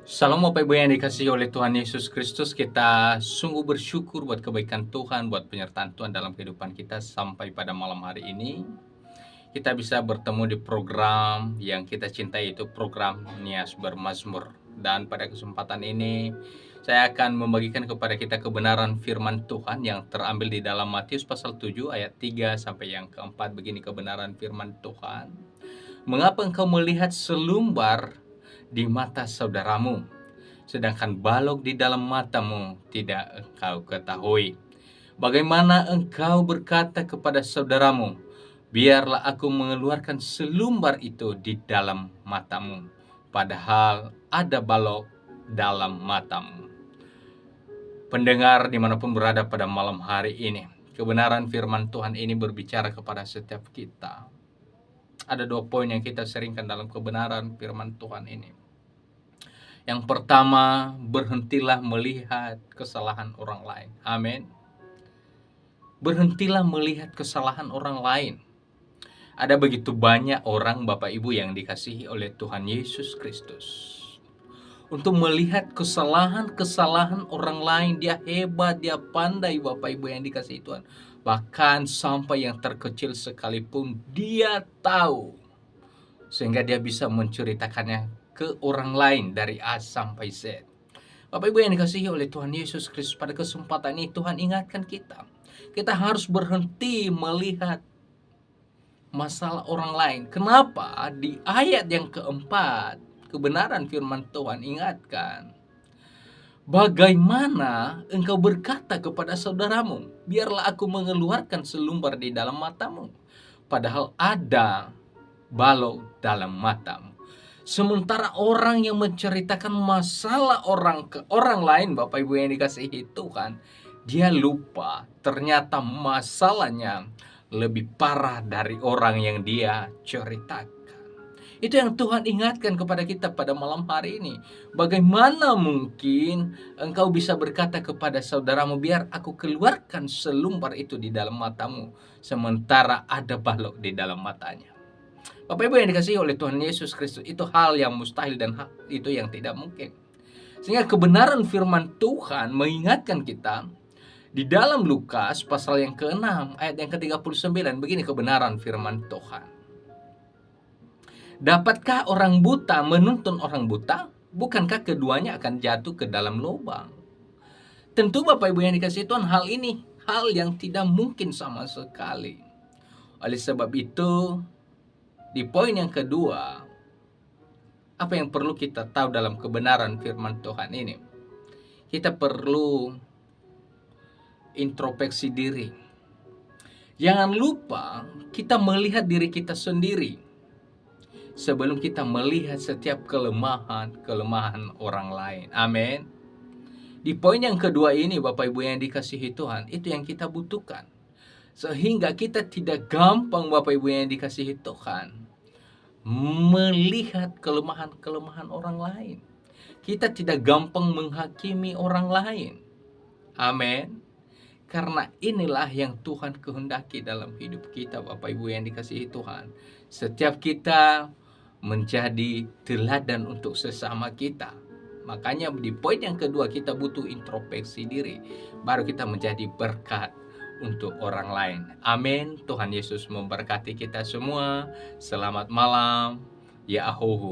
Salam Bapak Ibu yang dikasihi oleh Tuhan Yesus Kristus, kita sungguh bersyukur buat kebaikan Tuhan, buat penyertaan Tuhan dalam kehidupan kita sampai pada malam hari ini. Kita bisa bertemu di program yang kita cintai, itu program Nias Bermazmur. Dan pada kesempatan ini, saya akan membagikan kepada kita kebenaran firman Tuhan yang terambil di dalam Matius pasal 7 ayat 3 sampai yang keempat. Begini kebenaran firman Tuhan. Mengapa engkau melihat selumbar di mata saudaramu, sedangkan balok di dalam matamu tidak engkau ketahui? Bagaimana engkau berkata kepada saudaramu, biarlah aku mengeluarkan selumbar itu di dalam matamu, padahal ada balok dalam matamu. Pendengar dimanapun berada pada malam hari ini, kebenaran firman Tuhan ini berbicara kepada setiap kita. Ada 2 poin yang kita seringkan dalam kebenaran firman Tuhan ini. Yang pertama, berhentilah melihat kesalahan orang lain. Amin. Berhentilah melihat kesalahan orang lain. Ada begitu banyak orang, Bapak Ibu, yang dikasihi oleh Tuhan Yesus Kristus. Untuk melihat kesalahan-kesalahan orang lain, dia hebat, dia pandai, Bapak Ibu yang dikasihi Tuhan. Bahkan sampai yang terkecil sekalipun dia tahu, sehingga dia bisa menceritakannya ke orang lain dari A sampai Z. Bapak Ibu yang dikasihi oleh Tuhan Yesus Kristus, pada kesempatan ini Tuhan ingatkan kita. Kita harus berhenti melihat masalah orang lain. Kenapa? Di ayat yang keempat, kebenaran firman Tuhan ingatkan, bagaimana engkau berkata kepada saudaramu, biarlah aku mengeluarkan selumbar di dalam matamu, padahal ada balok dalam matamu. Sementara orang yang menceritakan masalah orang ke orang lain, Bapak Ibu yang dikasihi Tuhan, dia lupa ternyata masalahnya lebih parah dari orang yang dia ceritakan. Itu yang Tuhan ingatkan kepada kita pada malam hari ini. Bagaimana mungkin engkau bisa berkata kepada saudaramu, biar aku keluarkan selumbar itu di dalam matamu, sementara ada balok di dalam matanya. Bapak Ibu yang dikasihi oleh Tuhan Yesus Kristus, itu hal yang mustahil dan itu yang tidak mungkin. Sehingga kebenaran firman Tuhan mengingatkan kita di dalam Lukas pasal yang ke-6 ayat yang ke-39, begini kebenaran firman Tuhan. Dapatkah orang buta menuntun orang buta? Bukankah keduanya akan jatuh ke dalam lubang? Tentu Bapak Ibu yang dikasihi Tuhan, hal ini hal yang tidak mungkin sama sekali. Oleh sebab itu, di poin yang kedua, apa yang perlu kita tahu dalam kebenaran firman Tuhan ini? Kita perlu introspeksi diri. Jangan lupa kita melihat diri kita sendiri sebelum kita melihat setiap kelemahan orang lain. Amin. Di poin yang kedua ini, Bapak Ibu yang dikasihi Tuhan, itu yang kita butuhkan. Sehingga kita tidak gampang, Bapak Ibu yang dikasihi Tuhan, melihat kelemahan-kelemahan orang lain. Kita tidak gampang menghakimi orang lain. Amin. Karena inilah yang Tuhan kehendaki dalam hidup kita, Bapak Ibu yang dikasihi Tuhan. Setiap kita menjadi teladan untuk sesama kita. Makanya di poin yang kedua kita butuh introspeksi diri, baru kita menjadi berkat untuk orang lain. Amin. Tuhan Yesus memberkati kita semua. Selamat malam. Ya Ahohu.